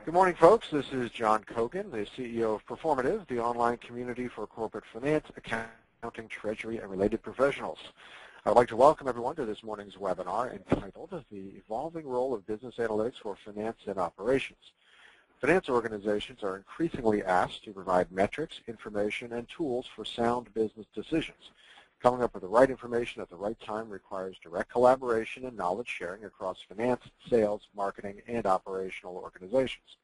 Good morning, folks. This is John Kogan, the CEO of Performative, the online community for corporate finance, accounting, treasury, and related professionals. I would like to welcome everyone to this morning's webinar entitled The Evolving Role of Business Analytics for Finance and Operations. Finance organizations are increasingly asked to provide metrics, information, and tools for sound business decisions. Coming up with the right information at the right time requires direct collaboration and knowledge sharing across finance, sales, marketing, and operational organizations.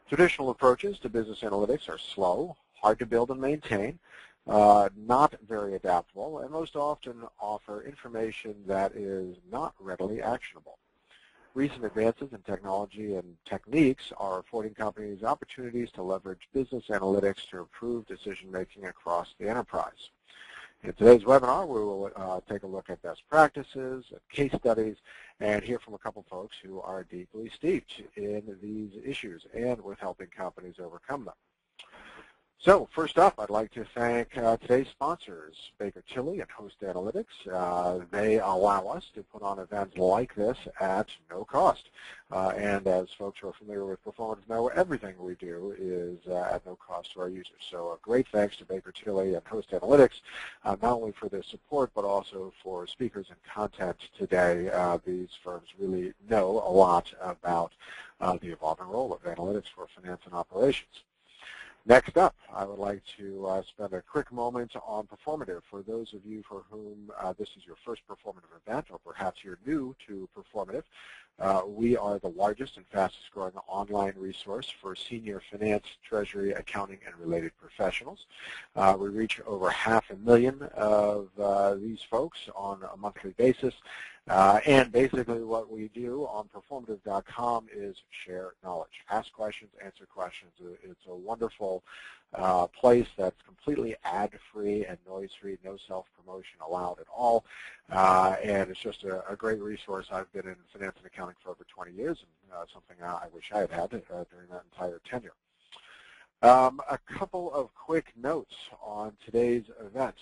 Traditional approaches to business analytics are slow, hard to build and maintain, not very adaptable, and most often offer information that is not readily actionable. Recent advances in technology and techniques are affording companies opportunities to leverage business analytics to improve decision-making across the enterprise. In today's webinar, we will take a look at best practices, case studies, and hear from a couple folks who are deeply steeped in these issues and with helping companies overcome them. So first up, I'd like to thank today's sponsors, Baker Tilly and Host Analytics. They allow us to put on events like this at no cost. And as folks who are familiar with Performative know, everything we do is at no cost to our users. So a great thanks to Baker Tilly and Host Analytics, not only for their support, but also for speakers and content today. These firms really know a lot about the evolving role of analytics for finance and operations. Next up, I would like to spend a quick moment on Performative. For those of you for whom this is your first Performative event, or perhaps you're new to Performative, we are the largest and fastest growing online resource for senior finance, treasury, accounting, and related professionals. We reach over 500,000 of these folks on a monthly basis. And basically what we do on performative.com is share knowledge, ask questions, answer questions. It's a wonderful place that's completely ad-free and noise-free, no self-promotion allowed at all. And it's just a great resource. I've been in finance and accounting for over 20 years, and something I wish I had had during that entire tenure. A couple of quick notes on today's event.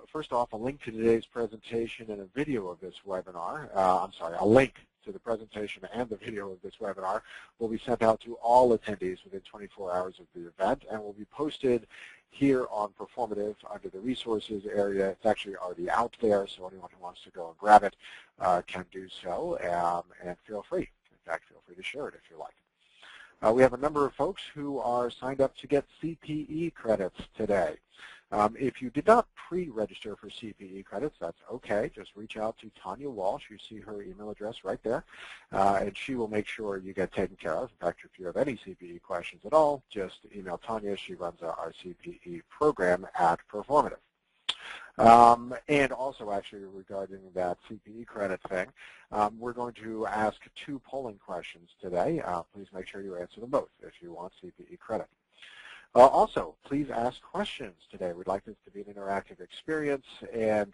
First off, a link to today's presentation and a video of this webinar, a link to the presentation and the video of this webinar will be sent out to all attendees within 24 hours of the event and will be posted here on Performative under the resources area. It's actually already out there, so anyone who wants to go and grab it can do so, and feel free. In fact, feel free to share it if you like. We have a number of folks who are signed up to get CPE credits today. If you did not pre-register for CPE credits, that's okay. Just reach out to Tanya Walsh. You see her email address right there, and she will make sure you get taken care of. In fact, if you have any CPE questions at all, just email Tanya. She runs our CPE program at Performative. And also, actually, regarding that CPE credit thing, we're going to ask 2 polling questions today. Please make sure you answer them both if you want CPE credit. Also, please ask questions today. We'd like this to be an interactive experience, and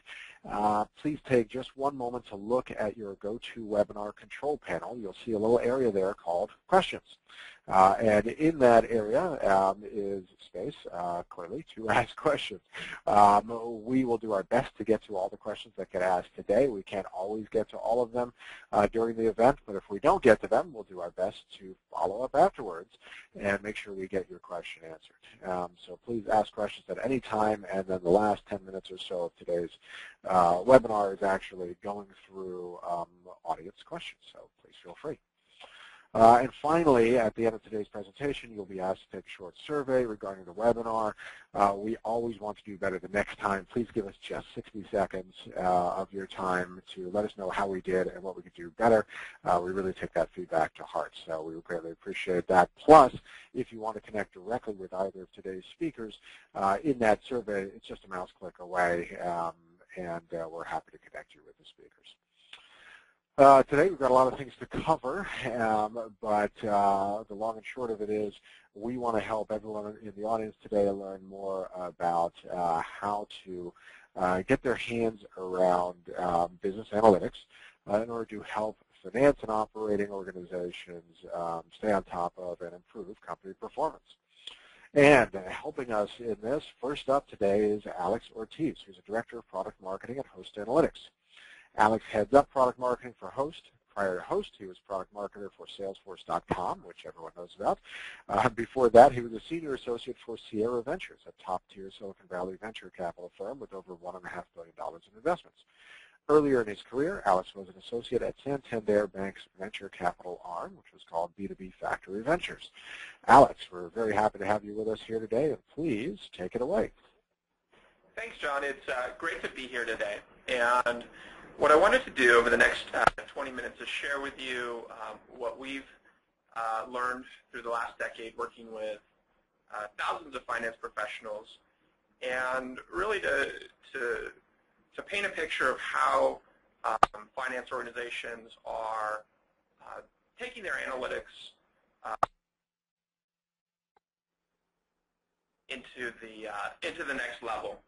please take just one moment to look at your GoToWebinar control panel. You'll see a little area there called Questions. And in that area is space, clearly, to ask questions. We will do our best to get to all the questions that get asked today. We can't always get to all of them during the event, but if we don't get to them, we'll do our best to follow up afterwards and make sure we get your question answered. So please ask questions at any time, and then the last 10 minutes or so of today's webinar is actually going through audience questions, so please feel free. And finally, at the end of today's presentation, you'll be asked to take a short survey regarding the webinar. We always want to do better the next time. Please give us just 60 seconds of your time to let us know how we did and what we could do better. We really take that feedback to heart, so we would greatly appreciate that. Plus, if you want to connect directly with either of today's speakers, in that survey, it's just a mouse click away, and we're happy to connect you with the speakers. Today we've got a lot of things to cover, but the long and short of it is we want to help everyone in the audience today learn more about how to get their hands around business analytics in order to help finance and operating organizations stay on top of and improve company performance. And helping us in this, first up today is Alex Ortiz, who's a Director of Product Marketing at Host Analytics. Alex heads up product marketing for Host. prior to host, he was product marketer for Salesforce.com, which everyone knows about. Before that, he was a senior associate for Sierra Ventures, a top-tier Silicon Valley venture capital firm with over $1.5 billion in investments. Earlier in his career, Alex was an associate at Santander Bank's venture capital arm, which was called B2B Factory Ventures. Alex, we're very happy to have you with us here today, and please take it away. Thanks, John. It's great to be here today. And what I wanted to do over the next 20 minutes is share with you what we've learned through the last decade working with thousands of finance professionals, and really to paint a picture of how finance organizations are taking their analytics into the next level.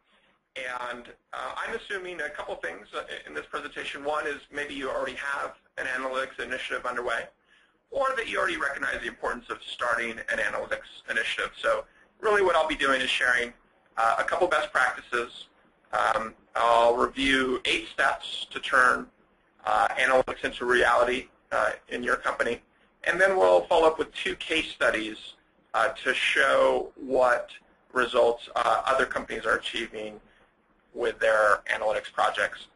And I'm assuming a couple things in this presentation. One is maybe you already have an analytics initiative underway, or that you already recognize the importance of starting an analytics initiative. So really what I'll be doing is sharing a couple best practices. I'll review 8 steps to turn analytics into reality in your company. And then we'll follow up with 2 case studies to show what results other companies are achieving with their analytics projects.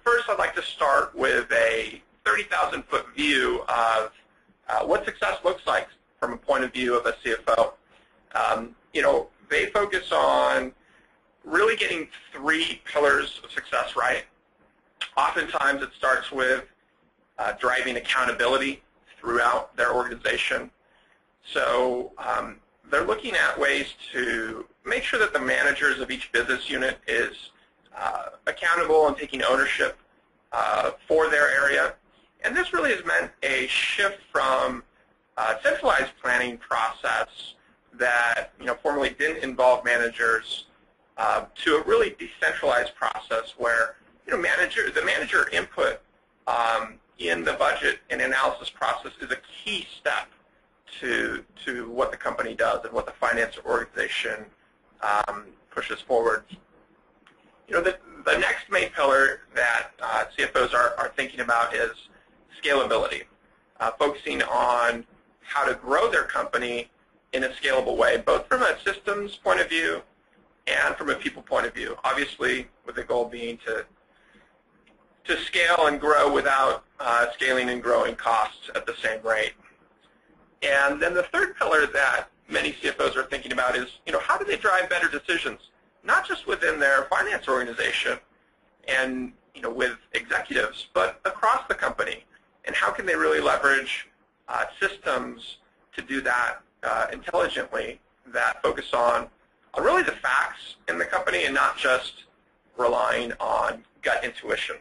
First, I'd like to start with a 30,000-foot view of what success looks like from a point of view of a CFO. They focus on really getting 3 pillars of success right. Oftentimes, it starts with driving accountability throughout their organization. So they're looking at ways to make sure that the managers of each business unit is accountable and taking ownership for their area. And this really has meant a shift from a centralized planning process that formerly didn't involve managers to a really decentralized process where the manager input in the budget and analysis process is a key step to what the company does and what the finance organization pushes forward. The next main pillar that CFOs are thinking about is scalability, focusing on how to grow their company in a scalable way, both from a systems point of view and from a people point of view, obviously with the goal being to scale and grow without scaling and growing costs at the same rate. And then the third pillar that many CFOs are thinking about is, how do they drive better decisions, not just within their finance organization and, with executives, but across the company, and how can they really leverage systems to do that intelligently, that focus on really the facts in the company and not just relying on gut intuition.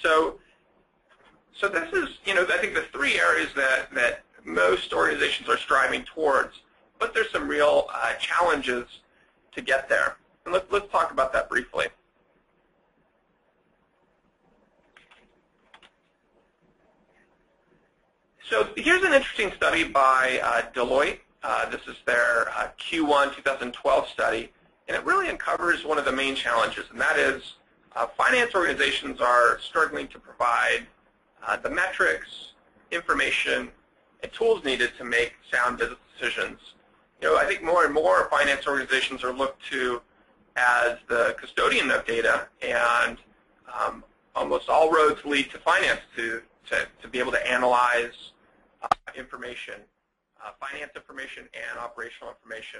So this is, I think the 3 areas that most organizations are striving towards, but there's some real challenges to get there. And let's talk about that briefly. So here's an interesting study by Deloitte. This is their Q1 2012 study, and it really uncovers one of the main challenges, and that is finance organizations are struggling to provide the metrics, information, and tools needed to make sound business decisions. I think more and more finance organizations are looked to as the custodian of data, and almost all roads lead to finance to be able to analyze information, finance information and operational information.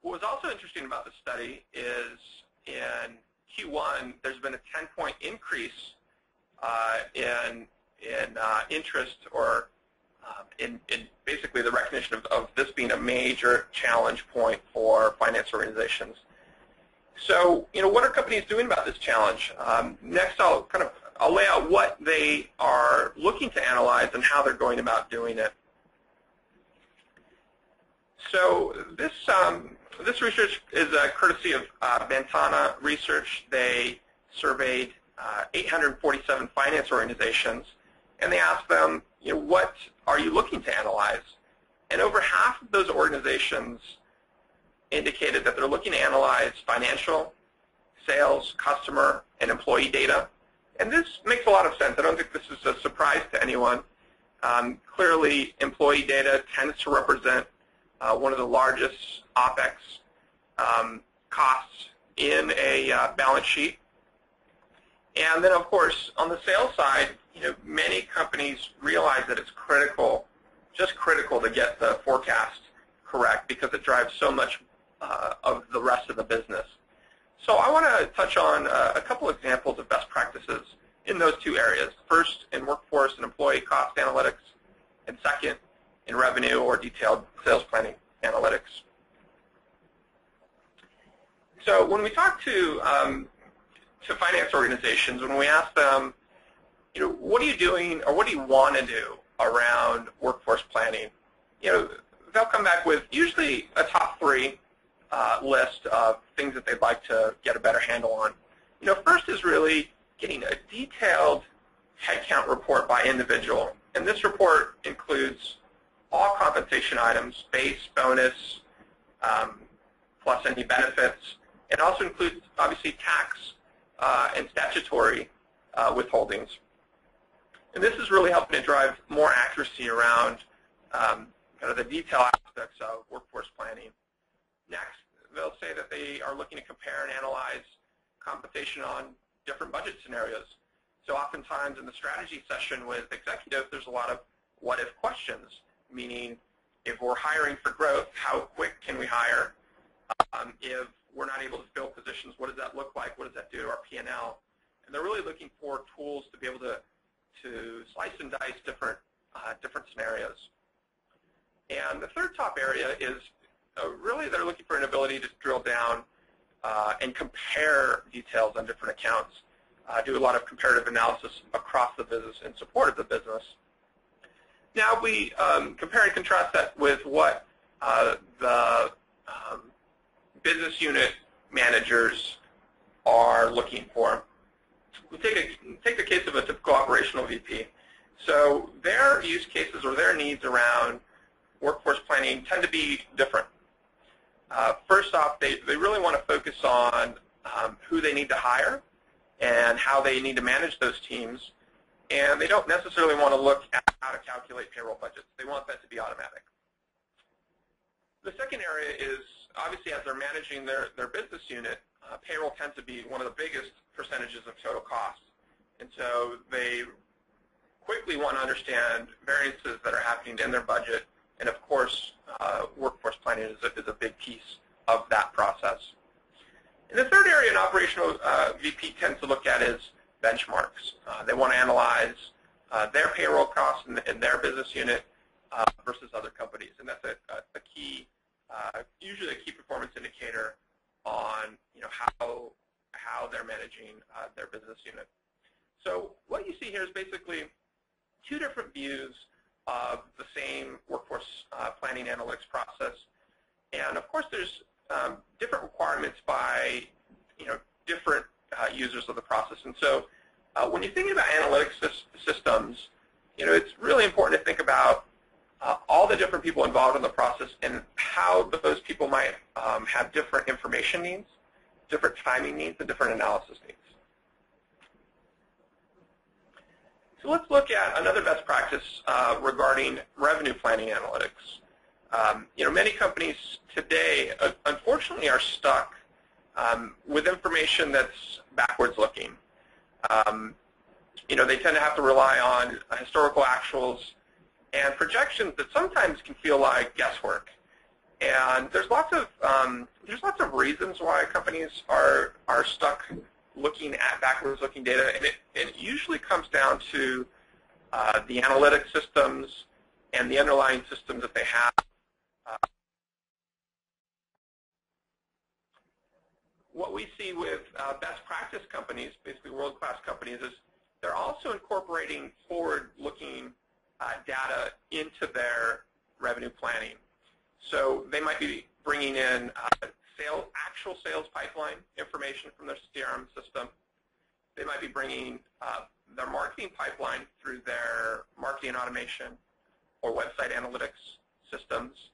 What was also interesting about the study is in Q1, there's been a 10-point increase in interest, or in basically the recognition of this being a major challenge point for finance organizations. So, what are companies doing about this challenge? Next, I'll lay out what they are looking to analyze and how they're going about doing it. So this research is a courtesy of Ventana Research. They surveyed 847 finance organizations, and they asked them, what are you looking to analyze? And over half of those organizations indicated that they're looking to analyze financial, sales, customer, and employee data. And this makes a lot of sense. I don't think this is a surprise to anyone. Clearly, employee data tends to represent one of the largest OpEx costs in a balance sheet. And then, of course, on the sales side, many companies realize that it's critical, just critical to get the forecast correct because it drives so much of the rest of the business. So I want to touch on a couple examples of best practices in those two areas. First, in workforce and employee cost analytics, and second, in revenue or detailed sales planning analytics. So when we talk to finance organizations, when we ask them, what are you doing or what do you want to do around workforce planning, they'll come back with usually a top three list of things that they'd like to get a better handle on. First is really getting a detailed headcount report by individual. And this report includes all compensation items, base, bonus, plus any benefits. It also includes, obviously, tax and statutory withholdings. And this is really helping to drive more accuracy around kind of the detail aspects of workforce planning. Next, they'll say that they are looking to compare and analyze compensation on different budget scenarios. So oftentimes in the strategy session with executives, there's a lot of what-if questions, meaning if we're hiring for growth, how quick can we hire? If we're not able to fill positions, what does that look like? What does that do to our P&L? And they're really looking for tools to be able to slice and dice different scenarios. And the third top area is really they're looking for an ability to drill down and compare details on different accounts, do a lot of comparative analysis across the business in support of the business. Now we compare and contrast that with what the business unit managers are looking for. We take the case of a typical operational VP. So their use cases or their needs around workforce planning tend to be different. First off, they really want to focus on who they need to hire and how they need to manage those teams. And they don't necessarily want to look at how to calculate payroll budgets. They want that to be automatic. The second area is, obviously, as they're managing their business unit, payroll tends to be one of the biggest percentages of total cost. And so they quickly want to understand variances that are happening in their budget. And, of course, workforce planning is a big piece of that process. And the third area an operational VP tends to look at is benchmarks. They want to analyze their payroll costs in their business unit versus other companies. And that's a key, usually a key performance indicator on how they're managing their business unit. So what you see here is basically two different views of the same workforce planning analytics process. And of course there's different requirements by different users of the process. And so when you're thinking about analytics systems, it's really important to think about all the different people involved in the process and how those people might have different information needs, different timing needs, and different analysis needs. So let's look at another best practice regarding revenue planning analytics. Many companies today, unfortunately, are stuck with information that's backwards looking. They tend to have to rely on historical actuals and projections that sometimes can feel like guesswork. And there's lots of reasons why companies are stuck looking at backwards-looking data, and it usually comes down to the analytic systems and the underlying systems that they have. What we see with best practice companies, basically world-class companies, is they're also incorporating forward-looking data into their revenue planning. So they might be bringing in actual sales pipeline information from their CRM system. They might be bringing their marketing pipeline through their marketing automation or website analytics systems.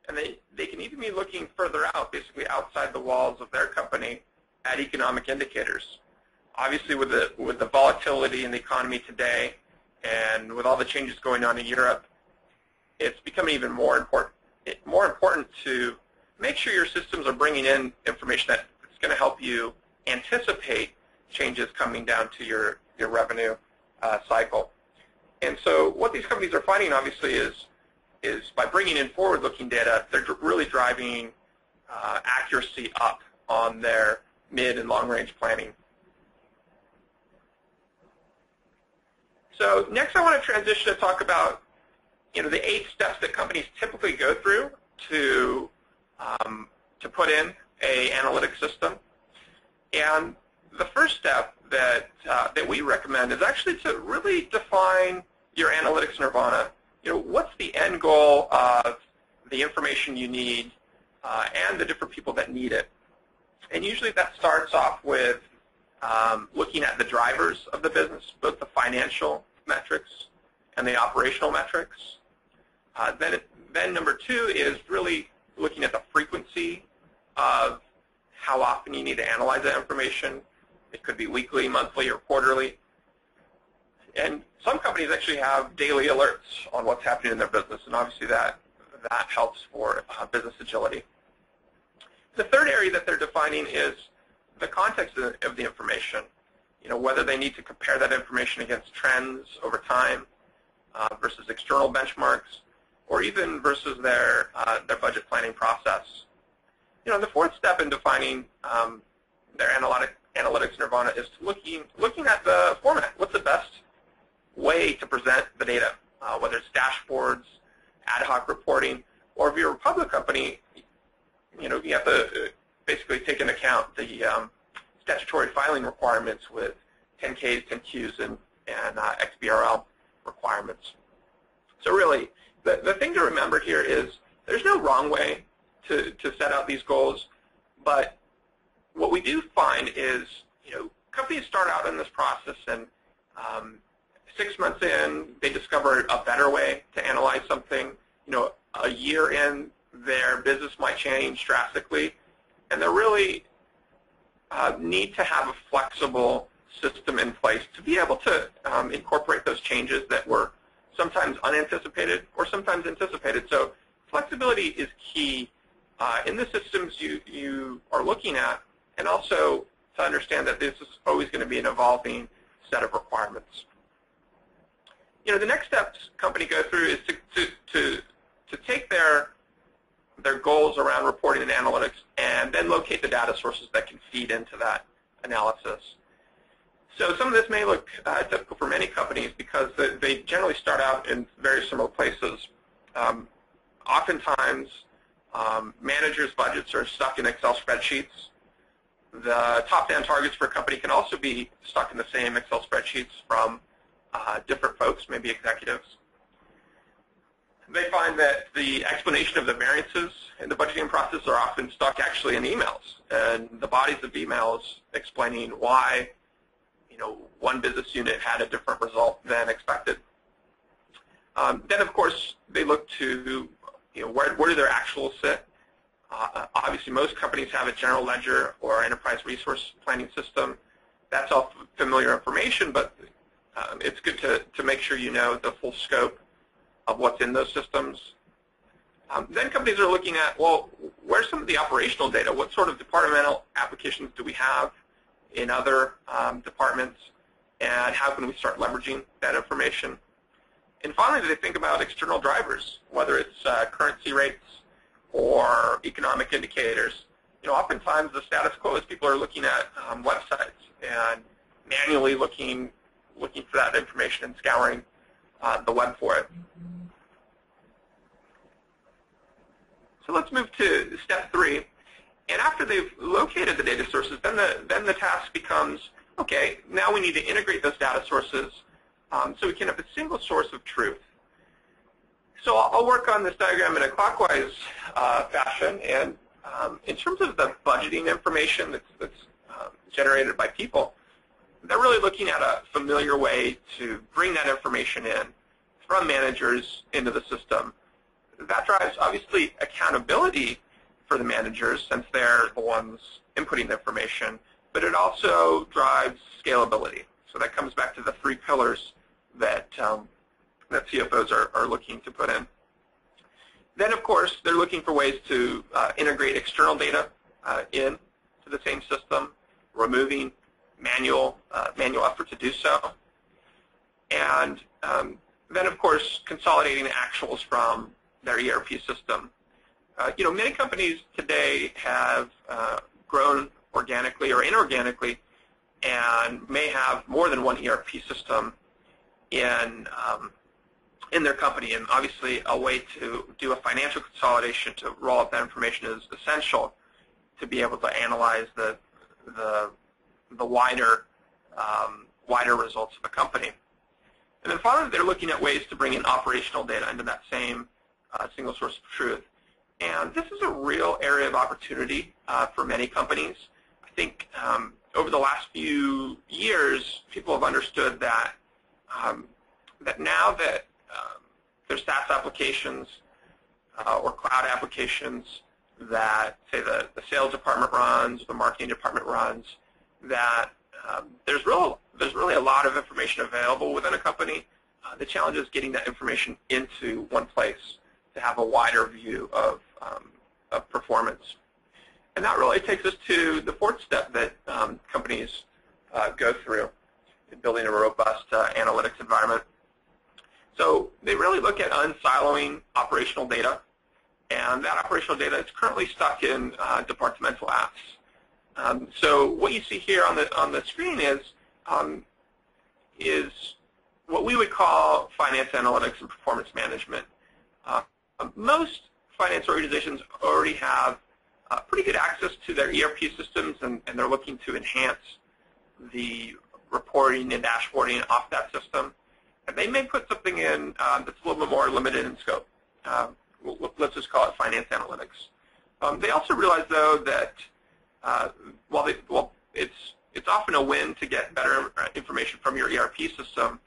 And they can even be looking further out, basically outside the walls of their company, at economic indicators. Obviously, with the volatility in the economy today, and with all the changes going on in Europe, it's becoming even more important to make sure your systems are bringing in information that's going to help you anticipate changes coming down to your revenue cycle. And so what these companies are finding, obviously, is by bringing in forward-looking data, they're really driving accuracy up on their mid- and long-range planning. So next I want to transition to talk about the 8 steps that companies typically go through to put in an analytics system. And the first step that we recommend is actually to really define your analytics nirvana. What's the end goal of the information you need and the different people that need it? And usually that starts off with looking at the drivers of the business, both the financial metrics and the operational metrics. Then number 2 is really looking at the frequency of how often you need to analyze that information. It could be weekly, monthly, or quarterly. And some companies actually have daily alerts on what's happening in their business, and obviously that helps for business agility. The third area that they're defining is the context of the information. Whether they need to compare that information against trends over time versus external benchmarks, or even versus their budget planning process. The fourth step in defining their analytics nirvana is looking at the format. What's the best way to present the data, whether it's dashboards, ad hoc reporting, or if you're a public company, you have to basically take into account the statutory filing requirements with 10Ks, 10Qs, and XBRL requirements. So really, the thing to remember here is there's no wrong way to set out these goals, but what we do find is, companies start out in this process, and 6 months in, they discover a better way to analyze something. A year in, their business might change drastically, and they really need to have a flexible system in place to be able to incorporate those changes that were sometimes unanticipated or sometimes anticipated. So flexibility is key in the systems you are looking at, and also to understand that this is always going to be an evolving set of requirements. The next steps company go through is to take their goals around reporting and analytics and then locate the data sources that can feed into that analysis. So some of this may look difficult for many companies because they generally start out in very similar places. Oftentimes, managers' budgets are stuck in Excel spreadsheets. The top-down targets for a company can also be stuck in the same Excel spreadsheets from different folks, maybe executives. They find that the explanation of the variances in the budgeting process are often stuck actually in emails, and the bodies of emails explaining why one business unit had a different result than expected. Then, of course, they look to where do their actuals sit. Obviously, most companies have a general ledger or enterprise resource planning system. That's all familiar information, but it's good to make sure you know the full scope of what's in those systems. Then companies are looking at, well, where's some of the operational data? What sort of departmental applications do we have in other departments, and how can we start leveraging that information? And finally, they think about external drivers, whether it's currency rates or economic indicators. Oftentimes the status quo is people are looking at websites and manually looking for that information and scouring the web for it. So let's move to step 3. And after they've located the data sources, then the task becomes, okay, now we need to integrate those data sources so we can have a single source of truth. So I'll work on this diagram in a clockwise fashion. And in terms of the budgeting information that's generated by people, they're really looking at a familiar way to bring that information in from managers into the system. That drives, obviously, accountability for the managers, since they're the ones inputting the information, but it also drives scalability. So that comes back to the 3 pillars that, that CFOs are looking to put in. Then, of course, they're looking for ways to integrate external data into the same system, removing manual effort to do so. And then, of course, consolidating the actuals from their ERP system. Many companies today have grown organically or inorganically and may have more than one ERP system in their company. And obviously, a way to do a financial consolidation to roll up that information is essential to be able to analyze the wider results of a company. And then finally, they're looking at ways to bring in operational data into that same single source of truth. And this is a real area of opportunity for many companies. I think over the last few years, people have understood that that now that there's SaaS applications or cloud applications that, say, the sales department runs, the marketing department runs, that there's really a lot of information available within a company. The challenge is getting that information into one place to have a wider view of performance. And that really takes us to the 4th step that companies go through in building a robust analytics environment. So they really look at unsiloing operational data, and that operational data is currently stuck in departmental apps. So what you see here on the screen is what we would call finance analytics and performance management. Most finance organizations already have pretty good access to their ERP systems, and they're looking to enhance the reporting and dashboarding off that system. And they may put something in that's a little bit more limited in scope. Let's just call it finance analytics. They also realize, though, that while it's often a win to get better information from your ERP system,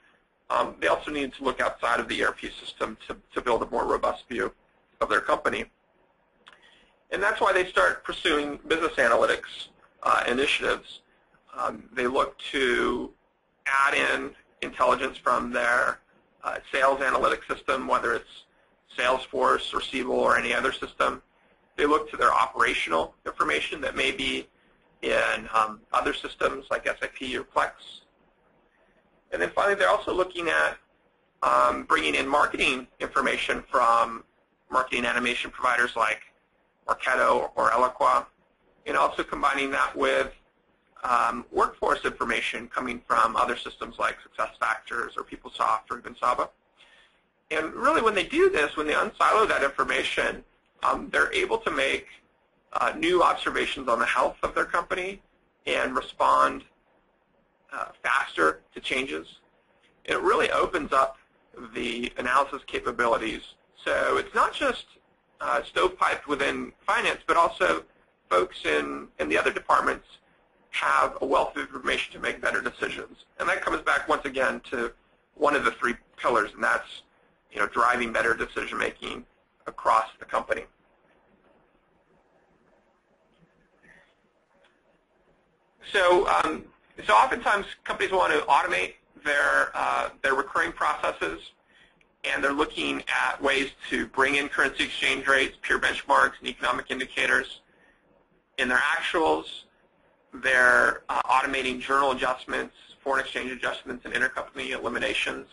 they also need to look outside of the ERP system to build a more robust view of their company. And that's why they start pursuing business analytics initiatives. They look to add in intelligence from their sales analytics system, whether it's Salesforce or Siebel or any other system. They look to their operational information that may be in other systems like SAP or Plex. And then finally, they're also looking at bringing in marketing information from marketing automation providers like Marketo or Eloqua, and also combining that with workforce information coming from other systems like SuccessFactors or PeopleSoft or even Saba. And really, when they do this, when they unsilo that information, they're able to make new observations on the health of their company and respond faster to changes. It really opens up the analysis capabilities. So it's not just stovepiped within finance, but also folks in the other departments have a wealth of information to make better decisions. And that comes back once again to one of the 3 pillars, and that's driving better decision making across the company. So oftentimes companies want to automate their recurring processes, and they're looking at ways to bring in currency exchange rates, peer benchmarks, and economic indicators in their actuals. They're automating journal adjustments, foreign exchange adjustments, and intercompany eliminations.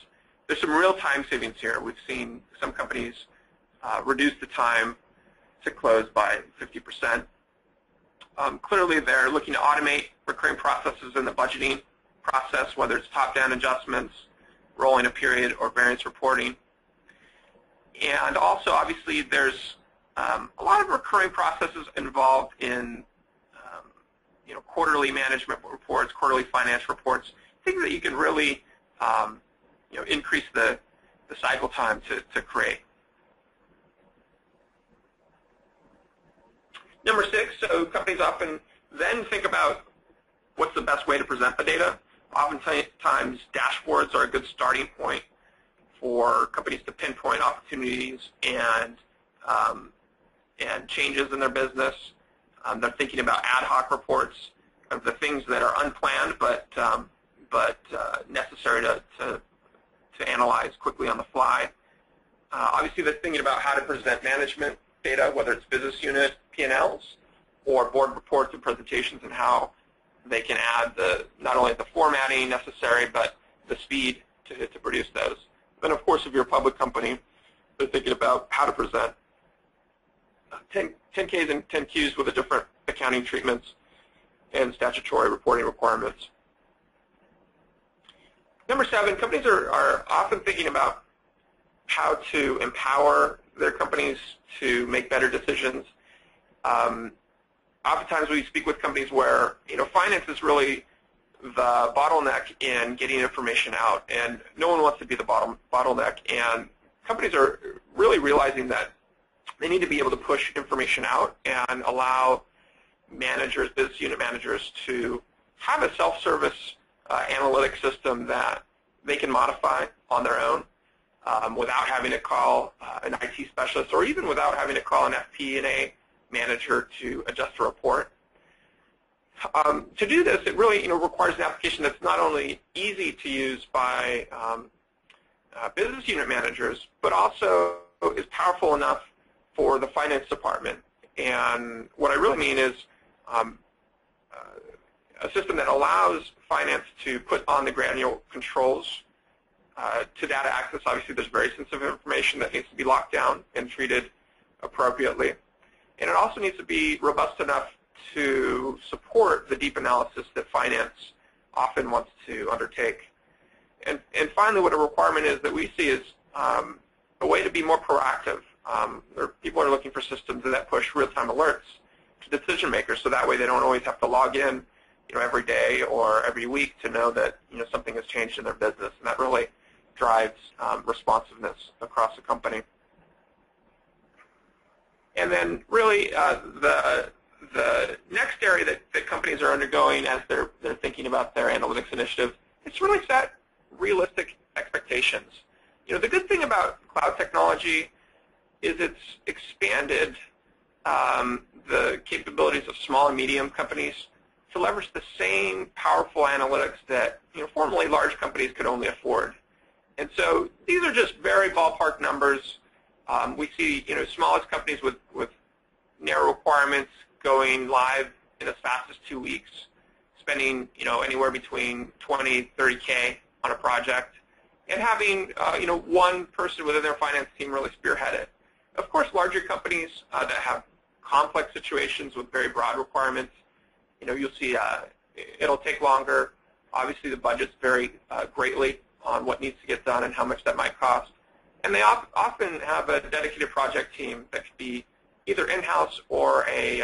There's some real time savings here. We've seen some companies reduce the time to close by 50%. Clearly, they're looking to automate recurring processes in the budgeting process, whether it's top-down adjustments, rolling a period, or variance reporting. And also, obviously, there's a lot of recurring processes involved in quarterly management reports, quarterly finance reports, things that you can really increase the cycle time to create. Number 6, so companies often then think about what's the best way to present the data. Oftentimes, dashboards are a good starting point for companies to pinpoint opportunities and changes in their business. They're thinking about ad hoc reports. of the things that are unplanned but necessary to analyze quickly on the fly. Obviously, they're thinking about how to present management data, whether it's business unit P&Ls or board reports and presentations, and how they can add not only the formatting necessary, but the speed to produce those. Then, of course, if you're a public company, they're thinking about how to present 10Ks and 10Qs with the different accounting treatments and statutory reporting requirements. Number 7, companies are often thinking about how to empower their companies to make better decisions. Oftentimes we speak with companies where finance is really the bottleneck in getting information out, and no one wants to be the bottleneck. And companies are really realizing that they need to be able to push information out and allow managers, business unit managers, to have a self-service analytic system that they can modify on their own without having to call an IT specialist, or even without having to call an FP&A manager to adjust a report. To do this, it really requires an application that's not only easy to use by business unit managers, but also is powerful enough for the finance department. And what I really mean is a system that allows finance to put on the granular controls to data access. Obviously, there's very sensitive information that needs to be locked down and treated appropriately. And it also needs to be robust enough to support the deep analysis that finance often wants to undertake. And finally, what a requirement is that we see is a way to be more proactive. People are looking for systems that push real-time alerts to decision makers, so that way they don't always have to log in every day or every week to know that something has changed in their business, and that really drives responsiveness across the company. And then really the next area that companies are undergoing as they're thinking about their analytics initiative is to really set realistic expectations. The good thing about cloud technology is it's expanded the capabilities of small and medium companies to leverage the same powerful analytics that formerly large companies could only afford. And so these are just very ballpark numbers. We see smallest companies with narrow requirements going live in as fast as 2 weeks, spending anywhere between 20, 30K on a project, and having one person within their finance team really spearhead it. Of course, larger companies that have complex situations with very broad requirements, you'll see it'll take longer. Obviously, the budgets vary greatly on what needs to get done and how much that might cost. And they often have a dedicated project team that could be either in-house or a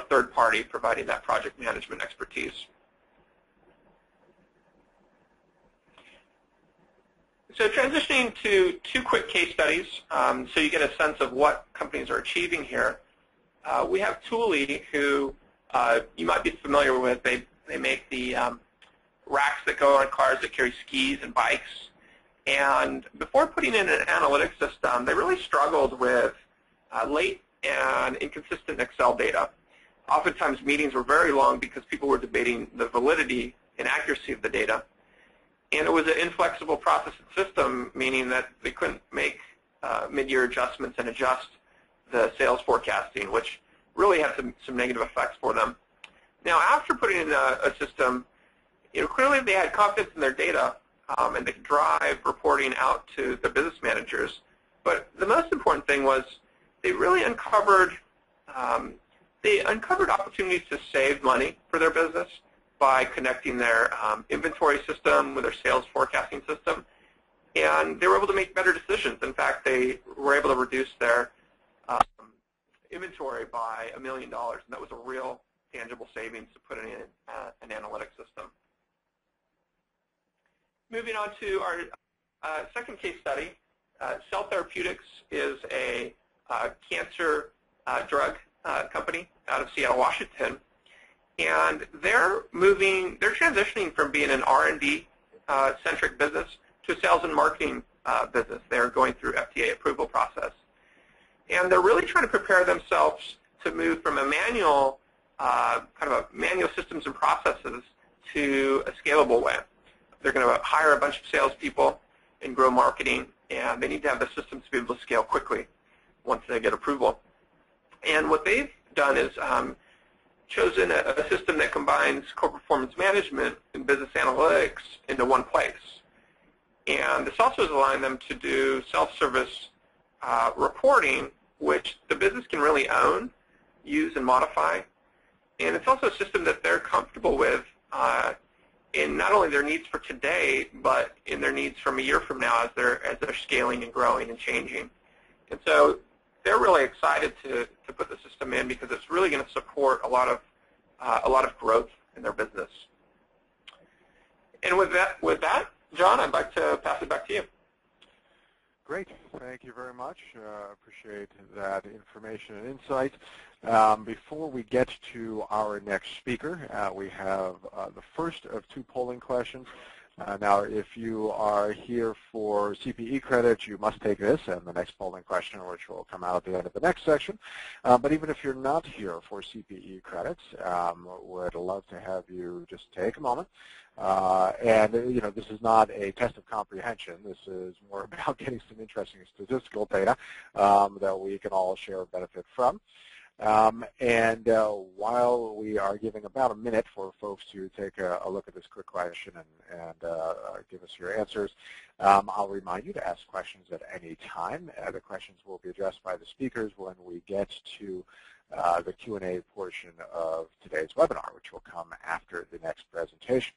third party providing that project management expertise. So transitioning to 2 quick case studies so you get a sense of what companies are achieving here. We have Thule, who you might be familiar with. They make the racks that go on cars that carry skis and bikes. And before putting in an analytics system, they really struggled with late and inconsistent Excel data. Oftentimes meetings were very long because people were debating the validity and accuracy of the data. And it was an inflexible process and system, meaning that they couldn't make mid-year adjustments and adjust the sales forecasting, which really had some negative effects for them. Now, after putting in a system, clearly they had confidence in their data, and they could drive reporting out to the business managers. But the most important thing was they really uncovered opportunities to save money for their business by connecting their inventory system with their sales forecasting system, and they were able to make better decisions. In fact, they were able to reduce their inventory by $1 million, and that was a real tangible savings to put in an analytics system. Moving on to our second case study, Cell Therapeutics is a cancer drug company out of Seattle, Washington. And they're transitioning from being an R&D centric business to a sales and marketing business. They're going through FDA approval process. And they're really trying to prepare themselves to move from a manual kind of manual systems and processes to a scalable way. They're going to hire a bunch of salespeople and grow marketing, and they need to have the systems to be able to scale quickly once they get approval. And what they've done is chosen a system that combines corporate performance management and business analytics into one place. And this also has allowed them to do self-service reporting, which the business can really own, use, and modify. And it's also a system that they're comfortable with in not only their needs for today, but in their needs from a year from now as they're scaling and growing and changing. And so they're really excited to put the system in because it's really going to support a lot of growth in their business. And with that, John, I'd like to pass it back to you. Great. Thank you very much. Appreciate that information and insight. Before we get to our next speaker, we have the first of two polling questions. Now, if you are here for CPE credits, you must take this and the next polling question, which will come out at the end of the next section. But even if you're not here for CPE credits, would love to have you just take a moment. And this is not a test of comprehension. This is more about getting some interesting statistical data that we can all share benefit from. While we are giving about a minute for folks to take a look at this quick question and give us your answers, I'll remind you to ask questions at any time. The questions will be addressed by the speakers when we get to the Q&A portion of today's webinar, which will come after the next presentation.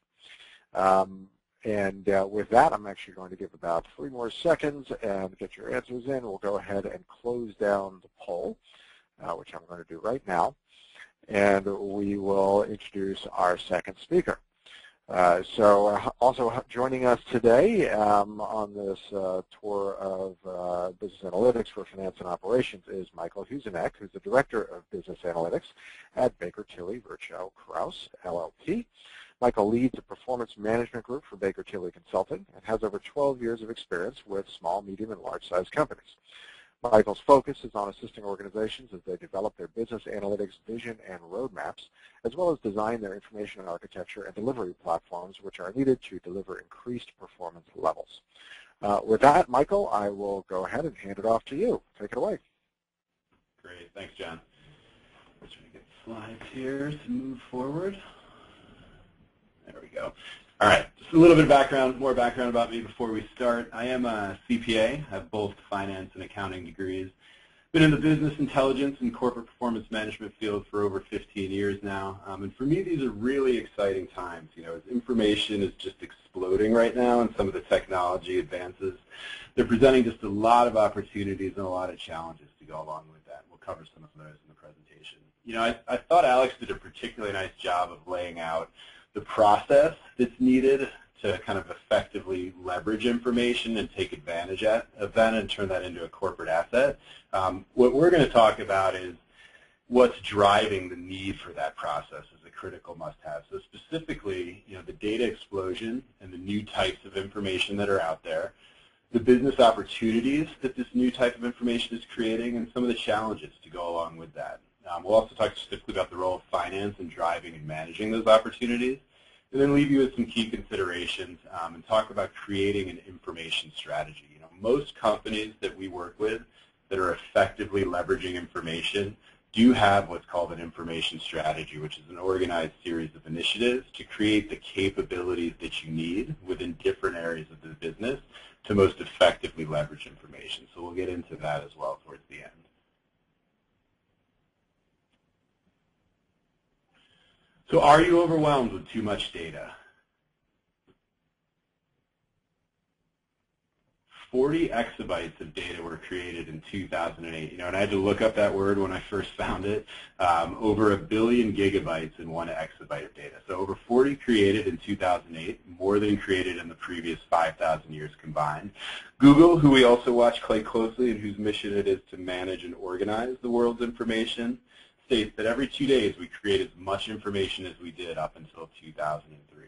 With that, I'm actually going to give about 3 more seconds and get your answers in. We'll go ahead and close down the poll, which I'm going to do right now, and we will introduce our second speaker. So also joining us today on this tour of Business Analytics for Finance and Operations is Michael Huzinek, who's the Director of Business Analytics at Baker Tilly Virchow Krause, LLP. Michael leads a performance management group for Baker Tilly Consulting and has over 12 years of experience with small, medium, and large-sized companies. Michael's focus is on assisting organizations as they develop their business analytics vision and roadmaps, as well as design their information architecture and delivery platforms, which are needed to deliver increased performance levels. With that, Michael, I will go ahead and hand it off to you. Take it away. Great. Thanks, John. I'm just trying to get slides here to move forward. There we go. All right, just a little bit of more background about me before we start. I am a CPA, have both finance and accounting degrees. Been in the business intelligence and corporate performance management field for over 15 years now. And for me, these are really exciting times. As information is just exploding right now and some of the technology advances, they're presenting just a lot of opportunities and a lot of challenges to go along with that. We'll cover some of those in the presentation. I thought Alex did a particularly nice job of laying out the process that's needed to kind of effectively leverage information and take advantage of that and turn that into a corporate asset. What we're going to talk about is what's driving the need for that process as a critical must-have. So specifically, the data explosion and the new types of information that are out there, the business opportunities that this new type of information is creating, and some of the challenges to go along with that. We'll also talk specifically about the role of finance in driving and managing those opportunities, and then leave you with some key considerations and talk about creating an information strategy. Most companies that we work with that are effectively leveraging information do have what's called an information strategy, which is an organized series of initiatives to create the capabilities that you need within different areas of the business to most effectively leverage information. So we'll get into that as well towards the end. So are you overwhelmed with too much data? 40 exabytes of data were created in 2008. And I had to look up that word when I first found it. Over 1 billion gigabytes in 1 exabyte of data. So over 40 created in 2008, more than created in the previous 5,000 years combined. Google, who we also watch quite closely and whose mission it is to manage and organize the world's information, states that every 2 days we create as much information as we did up until 2003.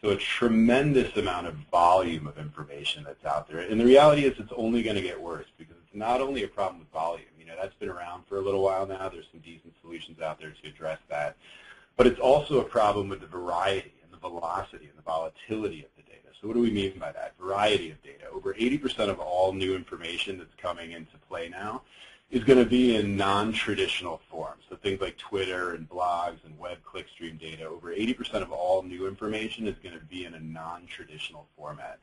So a tremendous amount of volume of information that's out there. And the reality is it's only going to get worse because it's not only a problem with volume. That's been around for a little while now. There's some decent solutions solutions out there to address that. But it's also a problem with the variety and the velocity and the volatility of the data. So what do we mean by that? Variety of data. Over 80% of all new information that's coming into play now is going to be in non-traditional forms. So things like Twitter and blogs and web clickstream data, over 80% of all new information is going to be in a non-traditional format.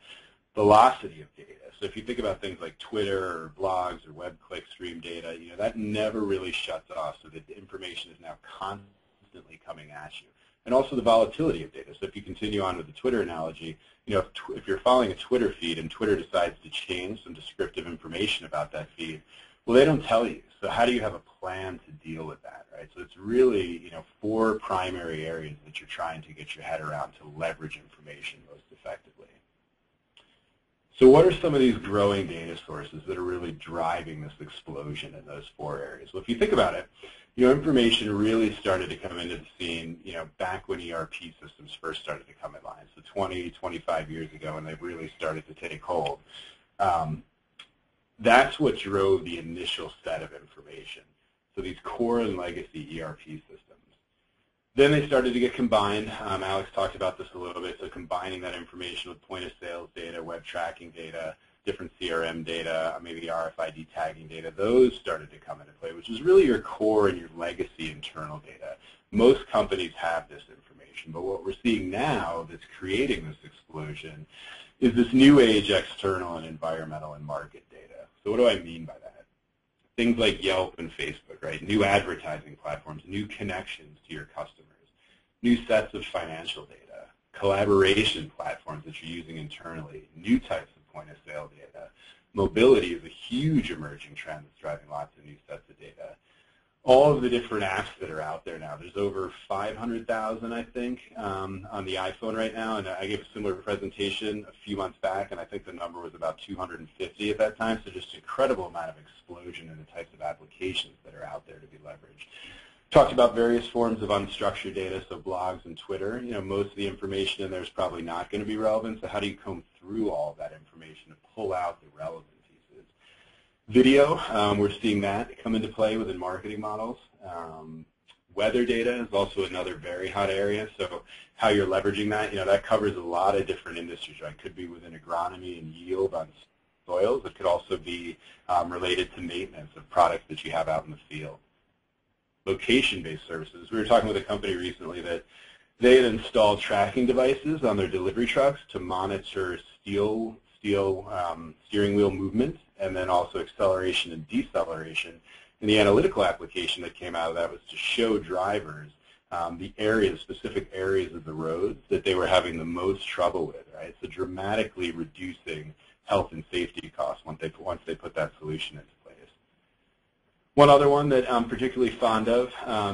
Velocity of data. So if you think about things like Twitter or blogs or web clickstream data, that never really shuts off, so that the information is now constantly coming at you. And also the volatility of data. So if you continue on with the Twitter analogy, if you're following a Twitter feed and Twitter decides to change some descriptive information about that feed, well, they don't tell you. So how do you have a plan to deal with that, right? So it's really, 4 primary areas that you're trying to get your head around to leverage information most effectively. So what are some of these growing data sources that are really driving this explosion in those 4 areas? Well, if you think about it, information really started to come into the scene, back when ERP systems first started to come in line. So 20, 25 years ago, and they really started to take hold. That's what drove the initial set of information. So these core and legacy ERP systems. Then they started to get combined. Alex talked about this a little bit. So combining that information with point of sales data, web tracking data, different CRM data, maybe RFID tagging data, those started to come into play, which is really your core and your legacy internal data. Most companies have this information, but what we're seeing now that's creating this explosion is this new age external and environmental and market data. So what do I mean by that? Things like Yelp and Facebook, right? New advertising platforms, new connections to your customers, new sets of financial data, collaboration platforms that you're using internally, new types of point of sale data. Mobility is a huge emerging trend that's driving lots of new sets of data. All of the different apps that are out there now. There's over 500,000, I think, on the iPhone right now, and I gave a similar presentation a few months back, and I think the number was about 250 at that time, so just an incredible amount of explosion in the types of applications that are out there to be leveraged. Talked about various forms of unstructured data, so blogs and Twitter. Most of the information in there is probably not going to be relevant, so how do you comb through all of that information to pull out the relevant pieces? Video, we're seeing that come into play within marketing models. Weather data is also another very hot area, so how you're leveraging that, that covers a lot of different industries, right? It could be within agronomy and yield on soils. It could also be related to maintenance of products that you have out in the field. Location-based services. We were talking with a company recently that they had installed tracking devices on their delivery trucks to monitor steering wheel movement, and then also acceleration and deceleration. And the analytical application that came out of that was to show drivers the specific areas of the roads that they were having the most trouble with, right? So dramatically reducing health and safety costs once they put that solution into place. One other one that I'm particularly fond of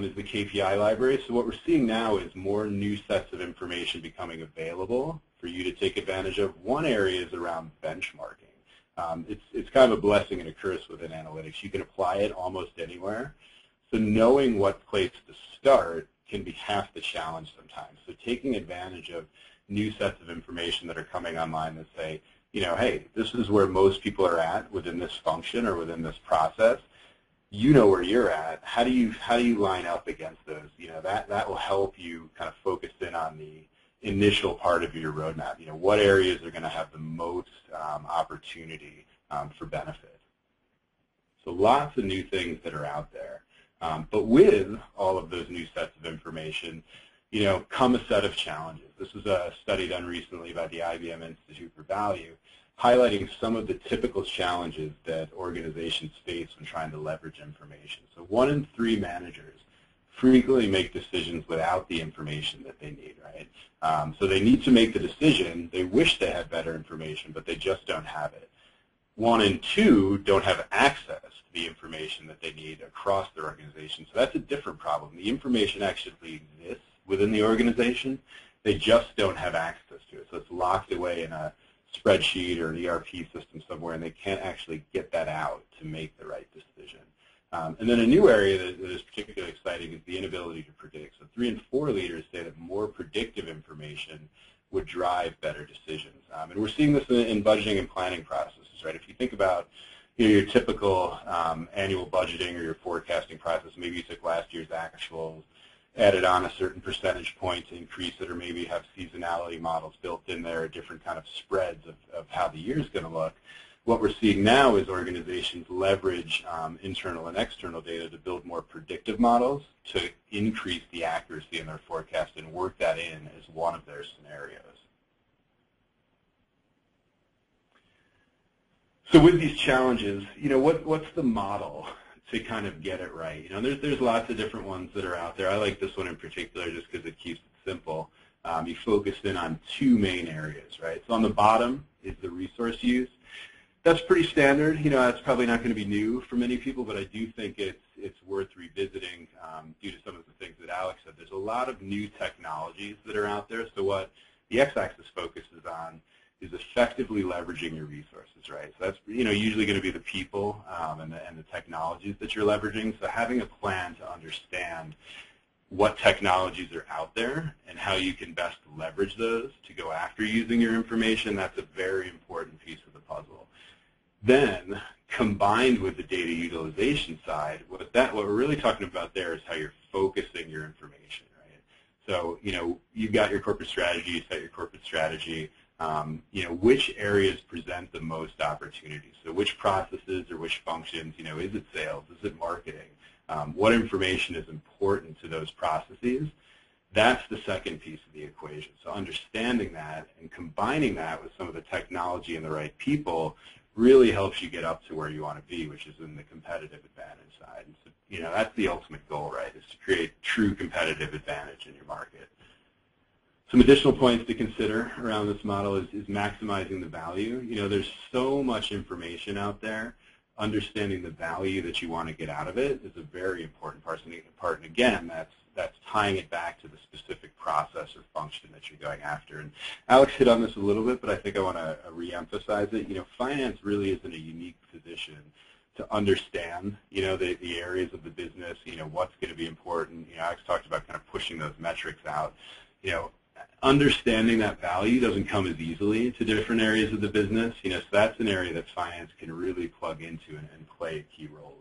is the KPI library. So what we're seeing now is more new sets of information becoming available for you to take advantage of. One area is around benchmarking. It's kind of a blessing and a curse within analytics. You can apply it almost anywhere. So knowing what place to start can be half the challenge sometimes. So taking advantage of new sets of information that are coming online that say, hey, this is where most people are at within this function or within this process. You know where you're at. How do you line up against those? That will help you kind of focus in on the initial part of your roadmap. What areas are going to have the most opportunity for benefit. So lots of new things that are out there. But with all of those new sets of information, come a set of challenges. This was a study done recently by the IBM Institute for Value, highlighting some of the typical challenges that organizations face when trying to leverage information. So 1 in 3 managers frequently make decisions without the information that they need, right? So they need to make the decision. They wish they had better information, but they just don't have it. 1 in 2 don't have access to the information that they need across their organization. So that's a different problem. The information actually exists within the organization. They just don't have access to it. So it's locked away in a spreadsheet or an ERP system somewhere, and they can't actually get that out to make the right decision. And then a new area that is particularly exciting is the inability to predict. So 3 in 4 leaders say that more predictive information would drive better decisions. And we're seeing this in budgeting and planning processes, right? If you think about your typical annual budgeting or your forecasting process. Maybe you took last year's actuals, added on a certain percentage point to increase it, or maybe have seasonality models built in there, different kind of spreads of how the year is going to look. What we're seeing now is organizations leverage internal and external data to build more predictive models to increase the accuracy in their forecast and work that in as one of their scenarios. So with these challenges, what's the model to kind of get it right? There's lots of different ones that are out there. I like this one in particular just because it keeps it simple. You focus in on two main areas, right? So on the bottom is the resource use. That's pretty standard. That's probably not going to be new for many people, but I do think it's worth revisiting due to some of the things that Alex said. There's a lot of new technologies that are out there. So what the X-axis focuses on is effectively leveraging your resources, right? So that's usually going to be the people and the technologies that you're leveraging. So having a plan to understand what technologies are out there and how you can best leverage those to go after using your information, that's a very important piece of the puzzle. Then, combined with the data utilization side, what we're really talking about there is how you're focusing your information, right? So, you've got your corporate strategy, you set your corporate strategy, which areas present the most opportunities? So which processes or which functions, is it sales, is it marketing? What information is important to those processes? That's the second piece of the equation. So understanding that and combining that with some of the technology and the right people really helps you get up to where you want to be, which is in the competitive advantage side. And so, that's the ultimate goal, right, is to create true competitive advantage in your market. Some additional points to consider around this model is maximizing the value. There's so much information out there. Understanding the value that you want to get out of it is a very important part. And again, that's tying it back to the specific process or function that you're going after. And Alex hit on this a little bit, but I think I want to reemphasize it. Finance really is in a unique position to understand, the areas of the business, what's going to be important. Alex talked about kind of pushing those metrics out. Understanding that value doesn't come as easily to different areas of the business. So that's an area that finance can really plug into and play a key role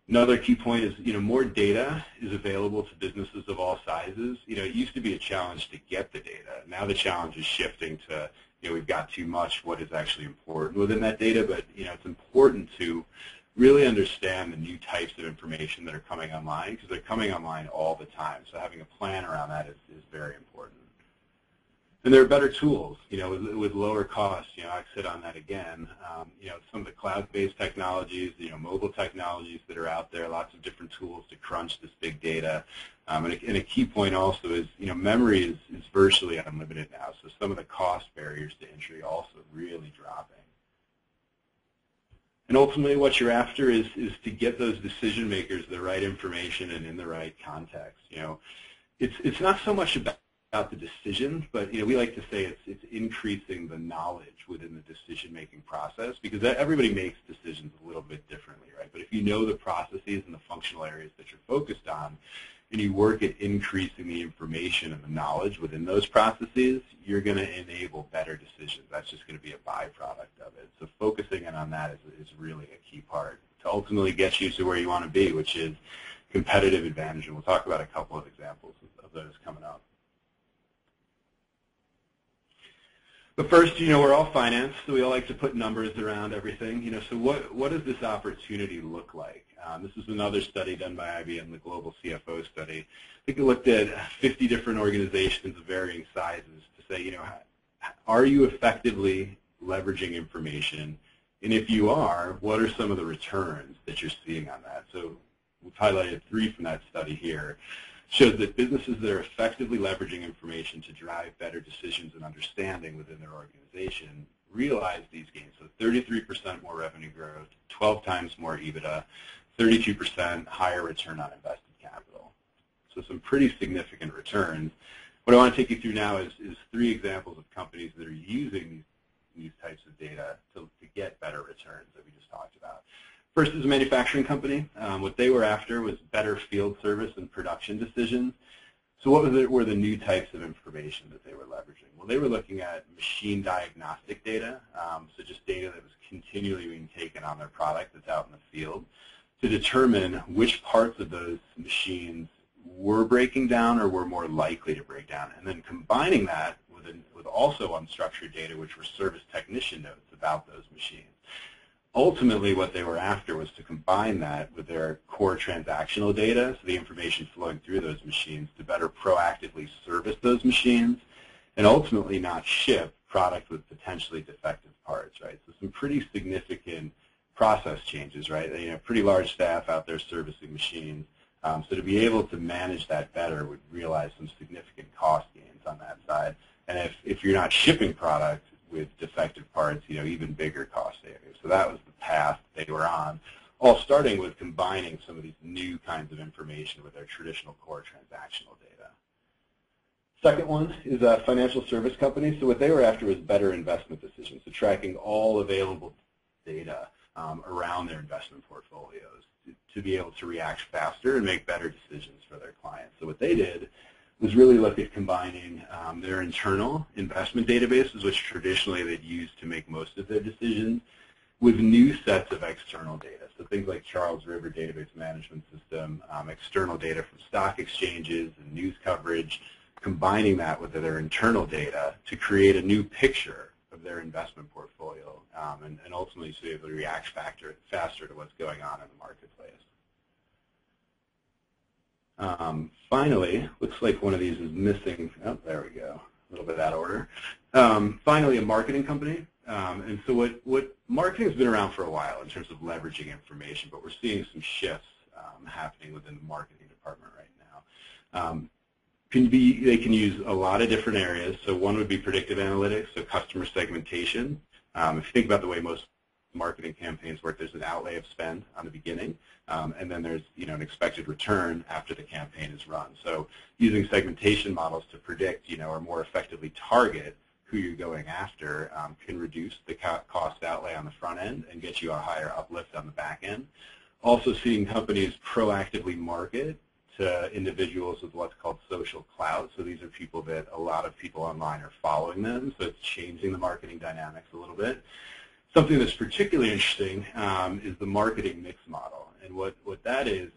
in. Another key point is, more data is available to businesses of all sizes. It used to be a challenge to get the data. Now the challenge is shifting to, we've got too much, what is actually important within that data, but, it's important to really understand the new types of information that are coming online because they're coming online all the time. So having a plan around that is very important. And there are better tools, with lower costs. I sit on that again. Some of the cloud-based technologies, mobile technologies that are out there, lots of different tools to crunch this big data. And a key point also is, memory is virtually unlimited now. So some of the cost barriers to entry also really dropping. And ultimately, what you're after is to get those decision makers the right information and in the right context. It's not so much about the decisions, but we like to say it's increasing the knowledge within the decision-making process because everybody makes decisions a little bit differently, right? But if you know the processes and the functional areas that you're focused on, and you work at increasing the information and the knowledge within those processes, you're going to enable better decisions. That's just going to be a byproduct of it. So focusing in on that is really a key part to ultimately get you to where you want to be, which is competitive advantage. And we'll talk about a couple of examples of those coming up. But first, we're all finance, so we all like to put numbers around everything. So what does this opportunity look like? This is another study done by IBM, the Global CFO Study. I think it looked at 50 different organizations of varying sizes to say, are you effectively leveraging information? And if you are, what are some of the returns that you're seeing on that? So we've highlighted 3 from that study here. Shows that businesses that are effectively leveraging information to drive better decisions and understanding within their organization realize these gains. So 33% more revenue growth, 12 times more EBITDA, 32% higher return on invested capital. So some pretty significant returns. What I want to take you through now is 3 examples of companies that are using these types of data to get better returns that we just talked about. First is a manufacturing company. What they were after was better field service and production decisions. So what were the new types of information that they were leveraging? Well, they were looking at machine diagnostic data, so just data that was continually being taken on their product that's out in the field, to determine which parts of those machines were breaking down or were more likely to break down, and then combining that with also unstructured data, which were service technician notes about those machines. Ultimately, what they were after was to combine that with their core transactional data, so the information flowing through those machines, to better proactively service those machines, and ultimately not ship product with potentially defective parts, right? So some pretty significant process changes, right? Pretty large staff out there servicing machines. So to be able to manage that better would realize some significant cost gains on that side. And if you're not shipping product with defective parts, even bigger cost savings. So that was the path they were on, all starting with combining some of these new kinds of information with their traditional core transactional data. Second one is financial service companies. So what they were after was better investment decisions, so tracking all available data around their investment portfolios to be able to react faster and make better decisions for their clients. So what they did was really look at combining their internal investment databases, which traditionally they'd used to make most of their decisions, with new sets of external data. So things like Charles River Database Management System, external data from stock exchanges and news coverage, combining that with their internal data to create a new picture of their investment portfolio, and ultimately to be able to react faster to what's going on in the marketplace. Finally, looks like one of these is missing. Oh, there we go. A little bit out of order. Finally, a marketing company. And so what marketing has been around for a while in terms of leveraging information, but we're seeing some shifts happening within the marketing department right now. They can use a lot of different areas. So one would be predictive analytics, so customer segmentation. If you think about the way most marketing campaigns work, there's an outlay of spend on the beginning, and then there's an expected return after the campaign is run. So using segmentation models to predict, or more effectively target who you're going after can reduce the cost outlay on the front end and get you a higher uplift on the back end. Also seeing companies proactively market to individuals with what's called social clout. So these are people that a lot of people online are following them, so it's changing the marketing dynamics a little bit. Something that's particularly interesting is the marketing mix model. And what that is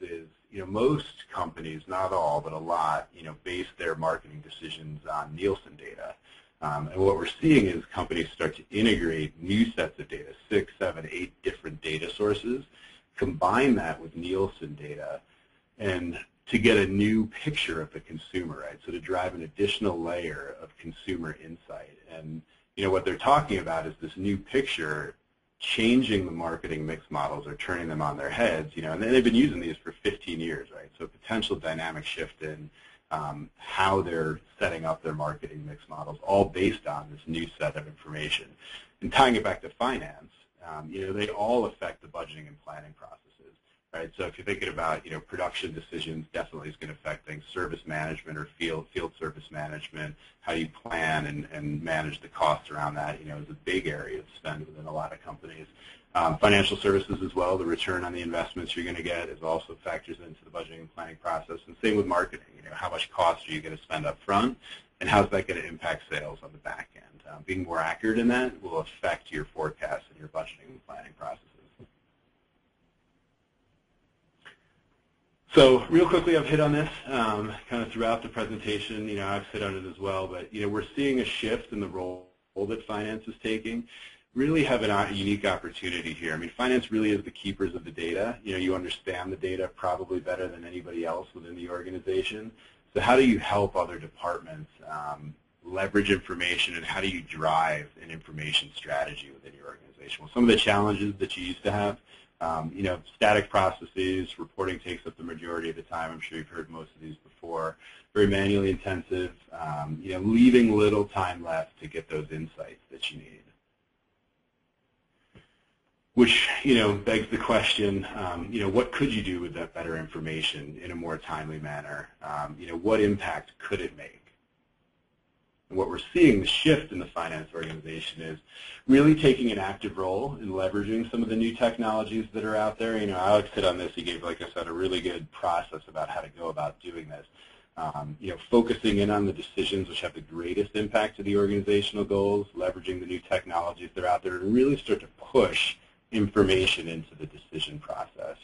most companies, not all, but a lot, base their marketing decisions on Nielsen data. And what we're seeing is companies start to integrate new sets of data, 6, 7, 8 different data sources, combine that with Nielsen data, and to get a new picture of the consumer, right? So to drive an additional layer of consumer insight. And what they're talking about is this new picture changing the marketing mix models or turning them on their heads, and they've been using these for 15 years, right? So potential dynamic shift in how they're setting up their marketing mix models, all based on this new set of information. And tying it back to finance, they all affect the budgeting and planning processes. Right, so if you're thinking about production decisions, definitely is going to affect things. Service management or field service management, how you plan and manage the costs around that, is a big area of spend within a lot of companies. Financial services as well, the return on the investments you're going to get is also factors into the budgeting and planning process. And same with marketing. How much cost are you going to spend up front, and how's that going to impact sales on the back end? Being more accurate in that will affect your forecasts and your budgeting and planning processes. So real quickly, I've hit on this kind of throughout the presentation. I've hit on it as well, but we're seeing a shift in the role that finance is taking. Really have a unique opportunity here. I mean, finance really is the keepers of the data. You understand the data probably better than anybody else within the organization. So how do you help other departments leverage information, and how do you drive an information strategy within your organization? Well, some of the challenges that you used to have. Static processes, reporting takes up the majority of the time. I'm sure you've heard most of these before. Very manually intensive, leaving little time left to get those insights that you need. Which, begs the question, what could you do with that better information in a more timely manner? What impact could it make? And what we're seeing, the shift in the finance organization, is really taking an active role in leveraging some of the new technologies that are out there. Alex hit on this. He gave, like I said, a really good process about how to go about doing this. Focusing in on the decisions which have the greatest impact to the organizational goals, leveraging the new technologies that are out there to really start to push information into the decision process.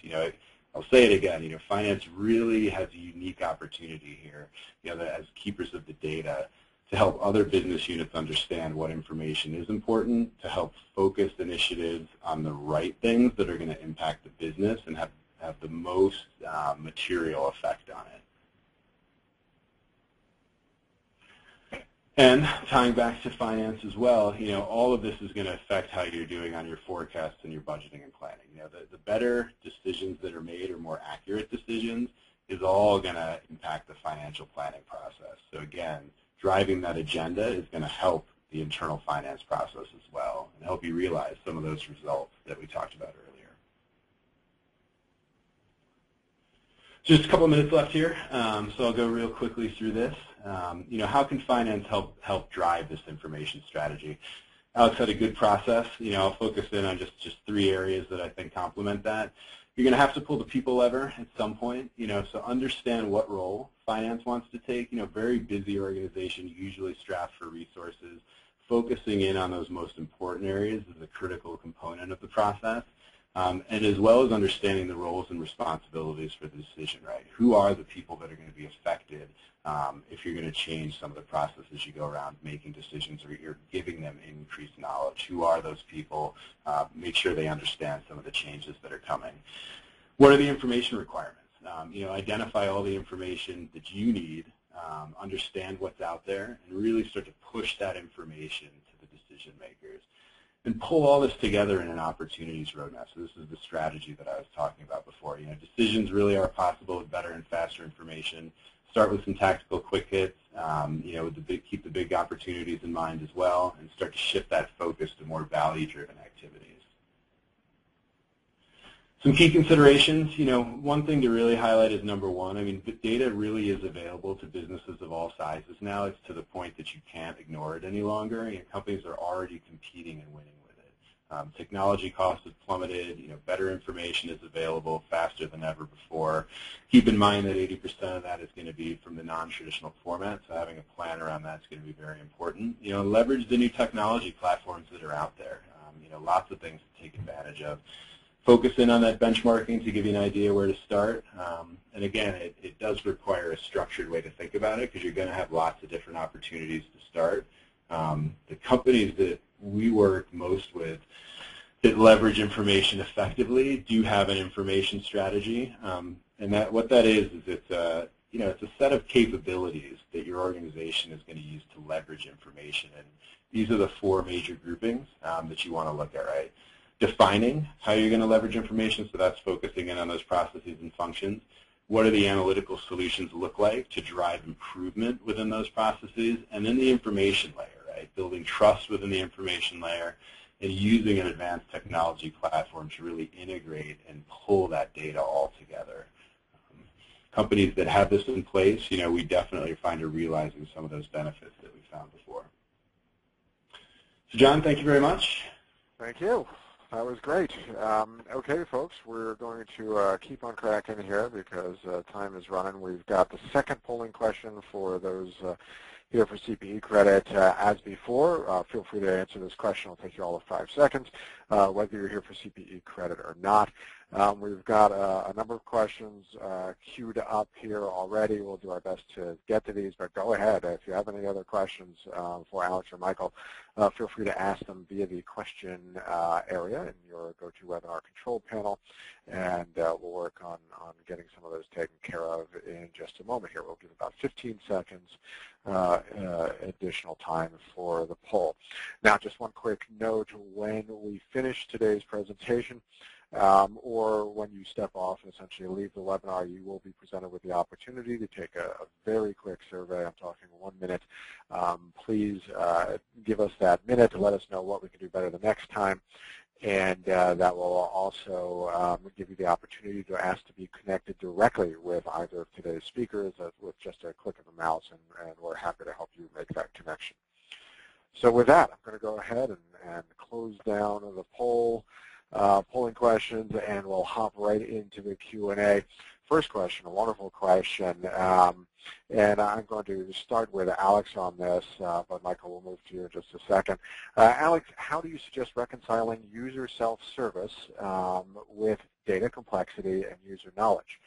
I'll say it again, finance really has a unique opportunity here, that as keepers of the data, to help other business units understand what information is important, to help focus initiatives on the right things that are going to impact the business and have the most material effect on it. And tying back to finance as well, all of this is going to affect how you're doing on your forecasts and your budgeting and planning. The better decisions that are made or more accurate decisions is all going to impact the financial planning process. So again, driving that agenda is going to help the internal finance process as well and help you realize some of those results that we talked about earlier. Just a couple of minutes left here, so I'll go real quickly through this. How can finance help drive this information strategy? Alex had a good process. I'll focus in on just 3 areas that I think complement that. You're going to have to pull the people lever at some point, so understand what role finance wants to take. Very busy organization, usually strapped for resources. Focusing in on those most important areas is a critical component of the process. And as well as understanding the roles and responsibilities for the decision, right? Who are the people that are going to be affected if you're going to change some of the processes you go around making decisions or you're giving them increased knowledge? Who are those people? Make sure they understand some of the changes that are coming. What are the information requirements? Identify all the information that you need, understand what's out there, and really start to push that information to the decision makers. And pull all this together in an opportunities roadmap. So this is the strategy that I was talking about before. Decisions really are possible with better and faster information. Start with some tactical quick hits. Keep the big opportunities in mind as well, and start to shift that focus to more value-driven activities. Some key considerations. One thing to really highlight is number one. The data really is available to businesses of all sizes now. It's to the point that you can't ignore it any longer. Companies are already competing and winning with it. Technology costs have plummeted. Better information is available faster than ever before. Keep in mind that 80% of that is going to be from the non-traditional format, so having a plan around that is going to be very important. Leverage the new technology platforms that are out there. Lots of things to take advantage of. Focus in on that benchmarking to give you an idea where to start. And again, it does require a structured way to think about it because you're going to have lots of different opportunities to start. The companies that we work most with that leverage information effectively do have an information strategy. And what that is it's a set of capabilities that your organization is going to use to leverage information. And these are the 4 major groupings that you want to look at, right? Defining how you're going to leverage information, so that's focusing in on those processes and functions. What do the analytical solutions look like to drive improvement within those processes? And then the information layer, right? Building trust within the information layer and using an advanced technology platform to really integrate and pull that data all together. Companies that have this in place, we definitely find are realizing some of those benefits that we found before. So John, thank you very much. Thank you. That was great. Okay, folks, we're going to keep on cracking here because time is running. We've got the second polling question for those here for CPE credit. As before, feel free to answer this question. It'll take you all of 5 seconds, whether you're here for CPE credit or not. We've got a number of questions queued up here already. We'll do our best to get to these, but go ahead. If you have any other questions for Alex or Michael, feel free to ask them via the question area in your GoToWebinar control panel, and we'll work on getting some of those taken care of in just a moment here. We'll give about 15 seconds additional time for the poll. Now, just one quick note, when we finish today's presentation, or when you step off and essentially leave the webinar, you will be presented with the opportunity to take a very quick survey. I'm talking 1 minute. Please give us that minute to let us know what we can do better the next time. And that will also give you the opportunity to ask to be connected directly with either of today's speakers with just a click of a mouse, and we're happy to help you make that connection. So with that, I'm going to go ahead and close down the polling questions, and we'll hop right into the Q&A. first question, a wonderful question. And I'm going to start with Alex on this, but Michael, we'll move to you in just a second. Alex, how do you suggest reconciling user self-service with data complexity and user knowledge?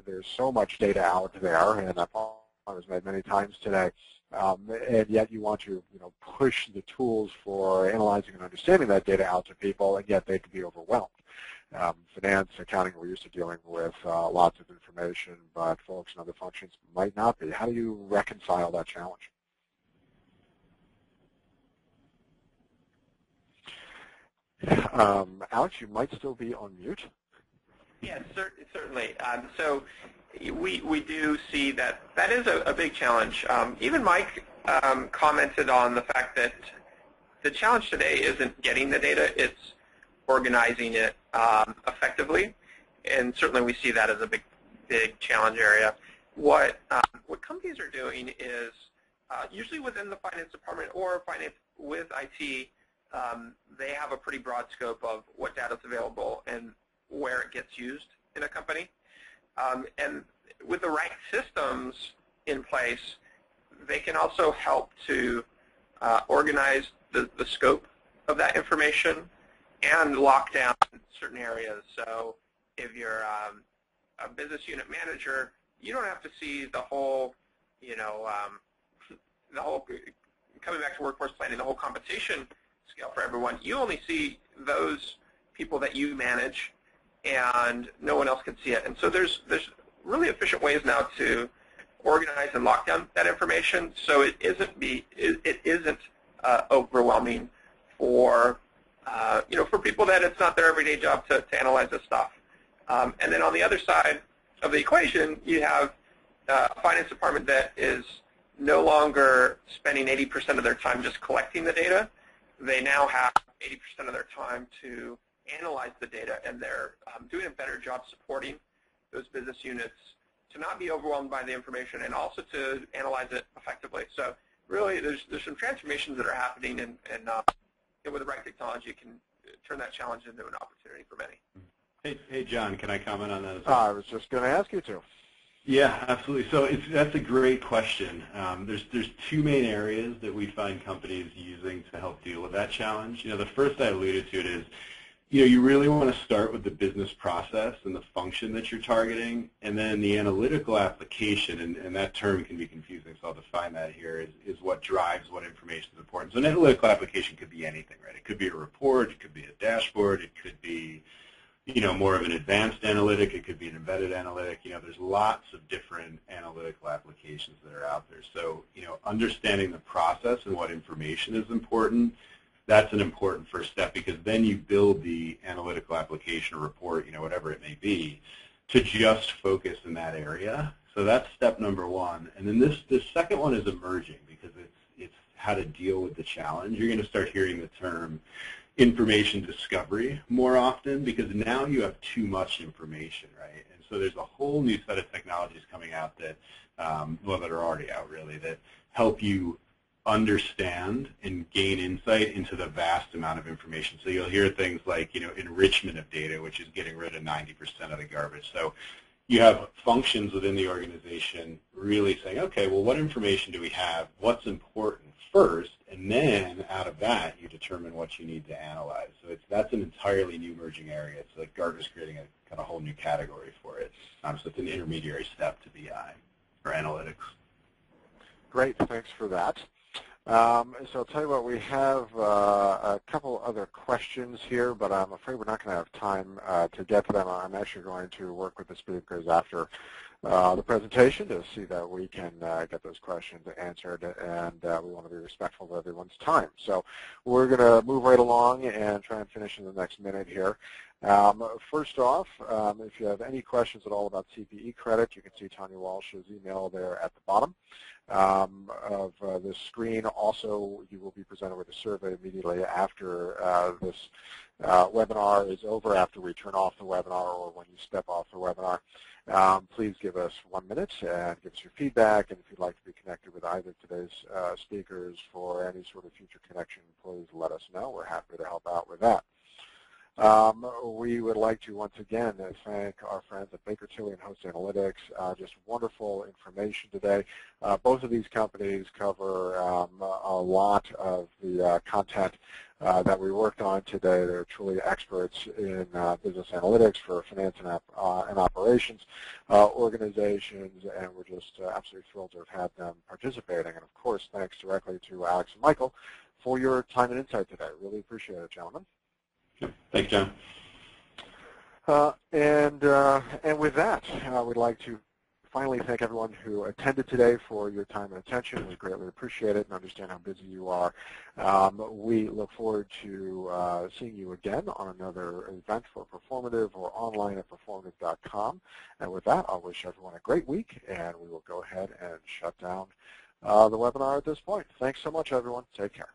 There's so much data out there, and that point was made many times today, and yet you want to push the tools for analyzing and understanding that data out to people, and yet they can be overwhelmed. Finance, accounting, we're used to dealing with lots of information, but folks in other functions might not be. How do you reconcile that challenge? Alex, you might still be on mute. Yes, certainly. So we do see that is a big challenge. Even Mike commented on the fact that the challenge today isn't getting the data, it's organizing it effectively, and certainly we see that as a big challenge area. What companies are doing is usually within the finance department or finance with IT, they have a pretty broad scope of what data is available and where it gets used in a company. And with the right systems in place, they can also help to organize the scope of that information and lock down certain areas. So if you're a business unit manager, you don't have to see the whole, coming back to workforce planning, the whole compensation scale for everyone. You only see those people that you manage, and no one else can see it. And so there's really efficient ways now to organize and lock down that information, so it isn't overwhelming for for people that it's not their everyday job to analyze this stuff. And then on the other side of the equation, you have a finance department that is no longer spending 80% of their time just collecting the data. They now have 80% of their time to analyze the data, and they're doing a better job supporting those business units to not be overwhelmed by the information and also to analyze it effectively. So really, there's some transformations that are happening, and with the right technology, can turn that challenge into an opportunity for many. Hey, John, can I comment on that as well? I was just going to ask you to. Yeah, absolutely. So that's a great question. There's two main areas that we find companies using to help deal with that challenge. The first I alluded to it is, you really want to start with the business process and the function that you're targeting, and then the analytical application, and that term can be confusing, so I'll define that here, is what drives what information is important. So an analytical application could be anything, right? It could be a report, it could be a dashboard, it could be more of an advanced analytic, it could be an embedded analytic. There's lots of different analytical applications that are out there. So, understanding the process and what information is important, that's an important first step, because then you build the analytical application or report, whatever it may be, to just focus in that area. So that's step number one. And then this second one is emerging, because it's how to deal with the challenge. You're going to start hearing the term information discovery more often, because now you have too much information, right? And so there's a whole new set of technologies coming out that, that are already out really, that help you understand and gain insight into the vast amount of information. So you'll hear things like, enrichment of data, which is getting rid of 90% of the garbage. So you have functions within the organization really saying, okay, well, what information do we have? What's important first? And then out of that, you determine what you need to analyze. So that's an entirely new emerging area. It's like Gartner's creating a kind of whole new category for it. So it's an intermediary step to BI or analytics. Great, thanks for that. So I'll tell you what, we have a couple other questions here, but I'm afraid we're not going to have time to get to them. I'm actually going to work with the speakers after the presentation to see that we can get those questions answered, and we want to be respectful of everyone's time. So we're going to move right along and try and finish in the next minute here. First off, if you have any questions at all about CPE credit, you can see Tanya Walsh's email there at the bottom of this screen. Also, you will be presented with a survey immediately after this webinar is over, after we turn off the webinar or when you step off the webinar. Please give us 1 minute and give us your feedback, and if you'd like to be connected with either of today's speakers for any sort of future connection, please let us know. We're happy to help out with that. We would like to once again thank our friends at Baker Tilly and Host Analytics. Just wonderful information today. Both of these companies cover a lot of the content that we worked on today. They're truly experts in business analytics for finance and operations organizations, and we're just absolutely thrilled to have had them participating. And of course, thanks directly to Alex and Michael for your time and insight today. Really appreciate it, gentlemen. Thanks, John. And with that, we'd like to finally thank everyone who attended today for your time and attention. We greatly appreciate it and understand how busy you are. We look forward to seeing you again on another event for Performative or online at performative.com. And with that, I'll wish everyone a great week, and we will go ahead and shut down the webinar at this point. Thanks so much, everyone. Take care.